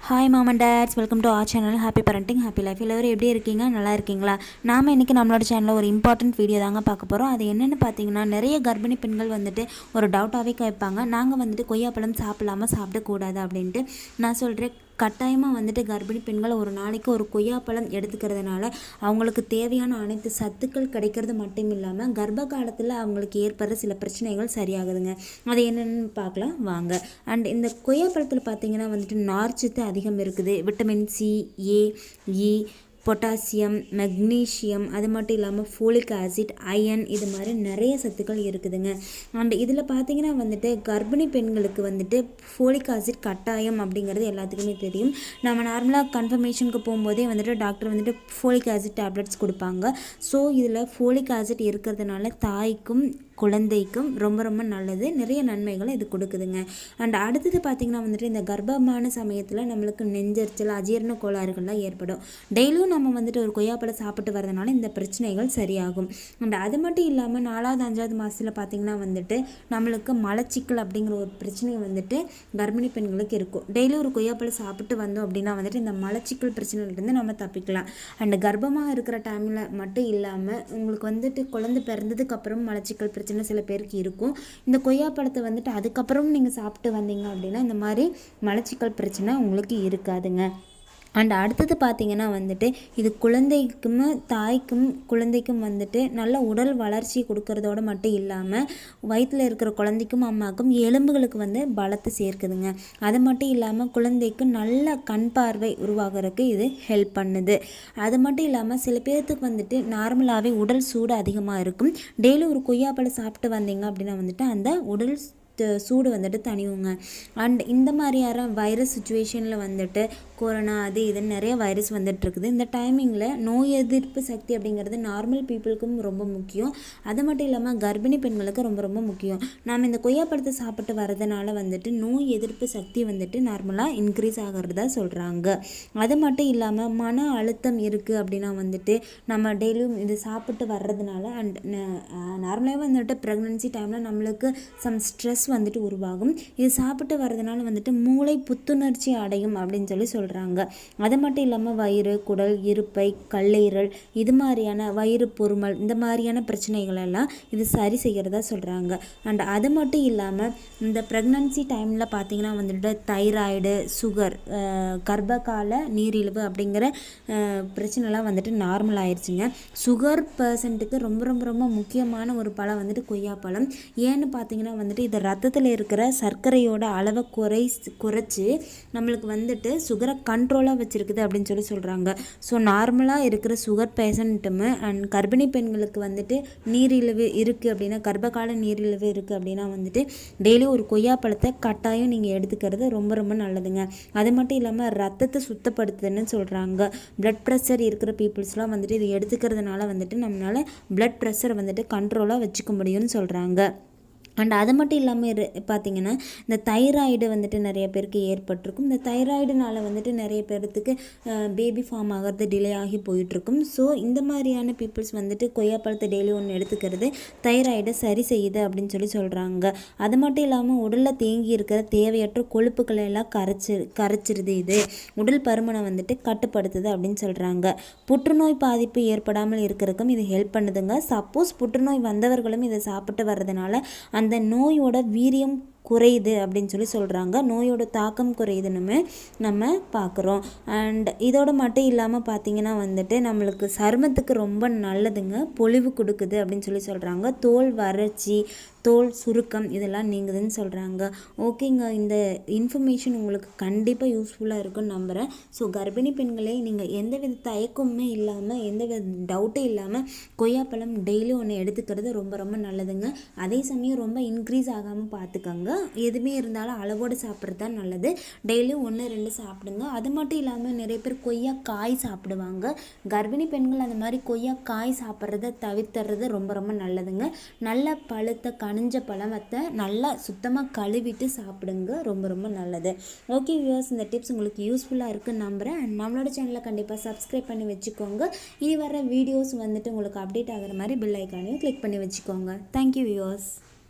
Hi mom and dads, welcome to our channel. Happy parenting happy life. எல்லோரும் எப்படி இருக்கீங்க? நல்லா இருக்கீங்களா? நாம் இன்றைக்கி நம்மளோட சேனலில் ஒரு இம்பார்ட்டன்ட் வீடியோ தாங்க பார்க்க போகிறோம். அது என்னென்னு பார்த்தீங்கன்னா, நிறைய கர்ப்பிணி பெண்கள் வந்துட்டு ஒரு டவுட்டாகவே கேட்பாங்க. நாங்கள் வந்துட்டு கொய்யாப்பழம் சாப்பிடலாமா சாப்பிடக்கூடாது அப்படின்ட்டு. நான் சொல்கிறேன், கட்டாயமாக வந்துட்டு கர்ப்பிணி பெண்கள் ஒரு நாளைக்கு ஒரு கொய்யாப்பழம் எடுத்துக்கிறதுனால அவங்களுக்கு தேவையான அனைத்து சத்துக்கள் கிடைக்கிறது மட்டும் இல்லாமல் கர்ப்ப காலத்தில் அவங்களுக்கு ஏற்படுற சில பிரச்சனைகள் சரியாகுதுங்க. அது என்னென்னு பார்க்கலாம் வாங்க. அண்ட் இந்த கொய்யாப்பழத்தில் பார்த்தீங்கன்னா வந்துட்டு நார்ச்சத்து அதிகம் இருக்குது. விட்டமின் சி, ஏ, இ, பொட்டாசியம், மெக்னீஷியம், அது மட்டும் இல்லாமல் ஃபோலிக் ஆசிட், அயன், இது மாதிரி நிறைய சத்துக்கள் இருக்குதுங்க. அண்ட் இதில் பார்த்தீங்கன்னா வந்துட்டு கர்ப்பிணி பெண்களுக்கு வந்துட்டு ஃபோலிக் ஆசிட் கட்டாயம் அப்படிங்கிறது எல்லாத்துக்குமே தெரியும். நம்ம நார்மலாக கன்ஃபர்மேஷனுக்கு போகும்போதே வந்துட்டு டாக்டர் வந்துட்டு ஃபோலிக் ஆசிட் டேப்லெட்ஸ் கொடுப்பாங்க. ஸோ இதில் ஃபோலிக் ஆசிட் இருக்கிறதுனால தாய்க்கும் குழந்தைக்கும் ரொம்ப ரொம்ப நல்லது, நிறைய நன்மைகளை இது கொடுக்குதுங்க. அண்ட் அடுத்தது பார்த்திங்கன்னா வந்துட்டு இந்த கர்ப்பமான சமயத்தில் நம்மளுக்கு நெஞ்சரிச்சல், அஜீரண கோளாறுகள்லாம் ஏற்படும். டெய்லியும் நம்ம வந்துட்டு ஒரு கொய்யாப்பழம் சாப்பிட்டு வரதுனால இந்த பிரச்சனைகள் சரியாகும். அண்ட் அது மட்டும் இல்லாமல் 4வது 5வது மாதத்தில் பார்த்திங்கன்னா வந்துட்டு நம்மளுக்கு மலச்சிக்கல் அப்படிங்கிற ஒரு பிரச்சனை வந்துட்டு கர்ப்பிணி பெண்களுக்கு இருக்கும். டெய்லியும் ஒரு கொய்யாப்பழம் சாப்பிட்டு வந்தோம் அப்படின்னா வந்துட்டு இந்த மலச்சிக்கல் பிரச்சனையிலேருந்து நம்ம தப்பிக்கலாம். அண்ட் கர்ப்பமாக இருக்கிற டைமில் மட்டும் இல்லாமல் உங்களுக்கு வந்துட்டு குழந்தை பிறந்ததுக்கப்புறம் மலச்சிக்கல் பிரச்சனை சில பேருக்கு இருக்கும். இந்த கொய்யாப்பழத்தை வந்துட்டு அதுக்கப்புறம் நீங்கள் சாப்பிட்டு வந்தீங்க அப்படின்னா இந்த மாதிரி மலச்சிக்கல் பிரச்சனை உங்களுக்கு இருக்காதுங்க. அண்ட் அடுத்தது பார்த்திங்கன்னா வந்துட்டு இது குழந்தைக்கும் தாய்க்கும் குழந்தைக்கும் வந்துட்டு நல்ல உடல் வளர்ச்சி கொடுக்கறதோடு மட்டும் இல்லாமல் வயிற்றில் இருக்கிற குழந்தைக்கும் அம்மாவுக்கும் எலும்புகளுக்கு வந்து பலத்தை சேர்க்குதுங்க. அது மட்டும் இல்லாமல் குழந்தைக்கு நல்ல கண் பார்வை உருவாகிறதுக்கு இது ஹெல்ப் பண்ணுது. அது மட்டும் இல்லாமல் சில பேர்த்துக்கு வந்துட்டு நார்மலாகவே உடல் சூடு அதிகமாக இருக்கும். டெய்லி ஒரு கொய்யாப்பழம் சாப்பிட்டு வந்தீங்க அப்படின்னா வந்துட்டு அந்த உடல் சூடு வந்துட்டு தணிவுங்க. அண்ட் இந்த மாதிரியான வைரஸ் சுச்சுவேஷனில் வந்துட்டு கொரோனா அது இதுன்னு நிறைய வைரஸ் வந்துட்டு இருக்குது. இந்த டைமிங்கில் நோய் எதிர்ப்பு சக்தி அப்படிங்கிறது நார்மல் பீப்புளுக்கும் ரொம்ப முக்கியம். அது மட்டும் இல்லாமல் கர்ப்பிணி பெண்களுக்கு ரொம்ப ரொம்ப முக்கியம். நாம் இந்த கொய்யாப்பழத்தை சாப்பிட்டு வரதுனால வந்துட்டு நோய் எதிர்ப்பு சக்தி வந்துட்டு நார்மலாக இன்க்ரீஸ் ஆகிறதா சொல்கிறாங்க. அது மட்டும் இல்லாமல் மன அழுத்தம் இருக்குது அப்படின்னா வந்துட்டு நம்ம டெய்லியும் இது சாப்பிட்டு வர்றதுனால அண்ட் நார்மலாகவே வந்துட்டு ப்ரெக்னன்சி டைமில் நம்மளுக்கு சம் ஸ்ட்ரெஸ் வந்துட்டு உருவாகும். இது சாப்பிட்டு வர்றதுனால வந்துட்டு மூளை புத்துணர்ச்சி அடையும் அப்படின்னு சொல்கிறாங்க. அது மட்டும் இல்லாமல் வயிறு, குடல், இருப்பை, கல்லீரல், இது மாதிரியான வயிறு பொறுமல், இந்த மாதிரியான பிரச்சனைகள் எல்லாம் இது சரி செய்கிறதா சொல்கிறாங்க. அண்ட் அது மட்டும் இல்லாமல் இந்த ப்ரெக்னன்சி டைமில் பார்த்தீங்கன்னா வந்துட்டு தைராய்டு, சுகர், கர்ப்பகால நீரிழிவு அப்படிங்கிற பிரச்சனைலாம் வந்துட்டு நார்மல் ஆயிடுச்சுங்க. சுகர் பர்சன்ட்டுக்கு ரொம்ப ரொம்ப ரொம்ப முக்கியமான ஒரு பழம் வந்துட்டு கொய்யாப்பழம். ஏன்னு பார்த்தீங்கன்னா வந்துட்டு இது ரத்தத்தில் இருக்கிற சர்க்கரையோட அளவை குறைச்சி நம்மளுக்கு வந்துட்டு சுகரை கண்ட்ரோலாக வச்சுருக்குது அப்படின்னு சொல்கிறாங்க. ஸோ நார்மலாக இருக்கிற சுகர் பேஷண்ட்டுமே அண்ட் கர்ப்பிணி பெண்களுக்கு வந்துட்டு நீரிழிவு இருக்குது அப்படின்னா, கர்ப்பகால நீரிழிவு இருக்குது அப்படின்னா வந்துட்டு டெய்லி ஒரு கொய்யாப்பழத்தை கட்டாயம் நீங்கள் எடுத்துக்கிறது ரொம்ப ரொம்ப நல்லதுங்க. அது மட்டும் இல்லாமல் ரத்தத்தை சுத்தப்படுத்துதுன்னு சொல்கிறாங்க. பிளட் ப்ரெஷர் இருக்கிற பீப்புள்ஸ்லாம் வந்துட்டு இது எடுத்துக்கிறதுனால வந்துட்டு நம்மளால் பிளட் ப்ரெஷரை வந்துட்டு கண்ட்ரோலாக வச்சுக்க முடியும்னு சொல்கிறாங்க. அண்ட் அது மட்டும் இல்லாமல் பார்த்திங்கன்னா இந்த தைராய்டு வந்துட்டு நிறைய பேருக்கு ஏற்பட்டிருக்கும். இந்த தைராய்டுனால வந்துட்டு நிறைய பேர்த்துக்கு பேபி ஃபார்ம் ஆகிறது டிலே ஆகி போயிட்டுருக்கும். ஸோ இந்த மாதிரியான பீப்புள்ஸ் வந்துட்டு கொய்யாப்பழத்தை டெய்லி ஒன்று எடுத்துக்கிறது தைராய்டை சரி செய்யுது அப்படின்னு சொல்கிறாங்க. அது மட்டும் இல்லாமல் உடலில் தேங்கி இருக்கிற தேவையற்ற கொழுப்புக்களை எல்லாம் கரைச்சிருது. இது உடல் பருமனை வந்துட்டு கட்டுப்படுத்துது அப்படின்னு சொல்கிறாங்க. புற்றுநோய் பாதிப்பு ஏற்படாமல் இருக்கிறதுக்கும் இது ஹெல்ப் பண்ணுதுங்க. சப்போஸ் புற்றுநோய் வந்தவர்களும் இதை சாப்பிட்டு வர்றதுனால அந்த நோயோட வீரியம் குறையுது அப்படின்னு சொல்கிறாங்க. நோயோட தாக்கம் குறையுதுன்னு நம்ம பார்க்குறோம். அண்ட் இதோட மட்டும் இல்லாமல் பார்த்திங்கன்னா வந்துட்டு நம்மளுக்கு சருமத்துக்கு ரொம்ப நல்லதுங்க, பொலிவு கொடுக்குது அப்படின்னு சொல்கிறாங்க. தோல் வறட்சி, தோல் சுருக்கம் இதெல்லாம் நீங்குதுன்னு சொல்கிறாங்க. ஓகேங்க, இந்த இன்ஃபர்மேஷன் உங்களுக்கு கண்டிப்பாக யூஸ்ஃபுல்லாக இருக்குன்னு நம்புகிறேன். ஸோ கர்ப்பிணி பெண்களே நீங்கள் எந்தவித தயக்கமுமே இல்லாமல் எந்தவித டவுட்டும் இல்லாமல் கொய்யாப்பழம் டெய்லி ஒன்று எடுத்துக்கிறது ரொம்ப ரொம்ப நல்லதுங்க. அதே சமயம் ரொம்ப இன்க்ரீஸ் ஆகாமல் பார்த்துக்கோங்க. எதுவுமே இருந்தாலும் அளவோடு சாப்பிட்றது தான் நல்லது. டெய்லியும் 1-2 சாப்பிடுங்க. அது மட்டும் இல்லாமல் நிறைய பேர் கொய்யா காய் சாப்பிடுவாங்க. கர்ப்பிணி பெண்கள் அந்த மாதிரி கொய்யா காய் சாப்பிட்றத தவிர்த்துறது ரொம்ப ரொம்ப நல்லதுங்க. நல்ல பழுத்த கனிஞ்ச பழத்தை நல்லா சுத்தமாக கழுவிட்டு சாப்பிடுங்க, ரொம்ப ரொம்ப நல்லது. ஓகே வியூவர்ஸ், இந்த டிப்ஸ் உங்களுக்கு யூஸ்ஃபுல்லாக இருக்குன்னு நம்புகிறேன். அண்ட் நம்மளோட சேனலை கண்டிப்பாக சப்ஸ்கிரைப் பண்ணி வச்சுக்கோங்க. இனி வர வீடியோஸ் வந்துட்டு உங்களுக்கு அப்டேட் ஆகிற மாதிரி பெல் ஐக்கானையும் கிளிக் பண்ணி வச்சுக்கோங்க. Thank you viewers.